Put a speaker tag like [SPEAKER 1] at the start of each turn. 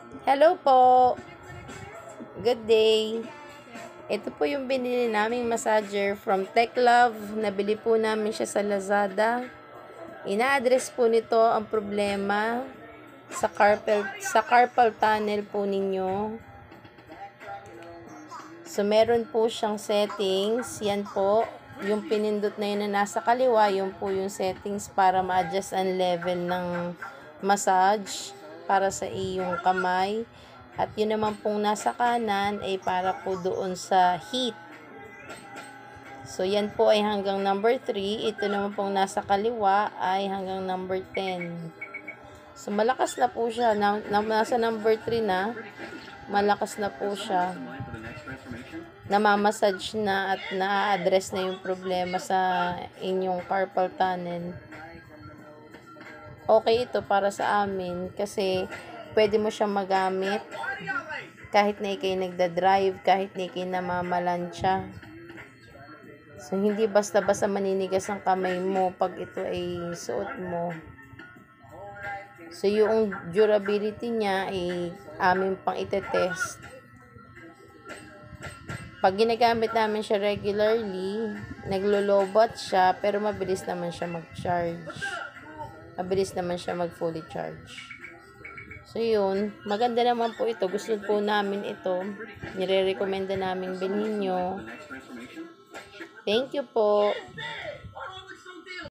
[SPEAKER 1] Hello po. Good day. Ito po yung binili naming massager from TechLove. Nabili po namin siya sa Lazada. Ina-address po nito ang problema sa carpal tunnel po ninyo. So, meron po siyang settings. Yan po. Yung pinindot na yun na nasa kaliwa, yun po yung settings para ma-adjust ang level ng massage para sa iyong kamay. At yun naman pong nasa kanan ay para po doon sa heat. So, yan po ay hanggang number 3. Ito naman pong nasa kaliwa ay hanggang number 10. So, malakas na po siya. Nasa number 3 na. Malakas na po siya. Namamassage na at na-address na yung problema sa inyong carpal tunnel. Okay ito para sa amin kasi pwede mo siyang magamit kahit na ikay nagda-drive, kahit na ikay namamalansya. So, hindi basta-basta maninigas ang kamay mo pag ito ay suot mo. So, yung durability niya ay amin pang itetest. Pag ginagamit namin siya regularly, naglo-lowbat siya, pero mabilis naman siya mag-charge. Mabilis naman siya mag-fully charge. So, yun. Maganda naman po ito. Gusto po namin ito. Nire-recommenda namin bilhin nyo. Thank you po.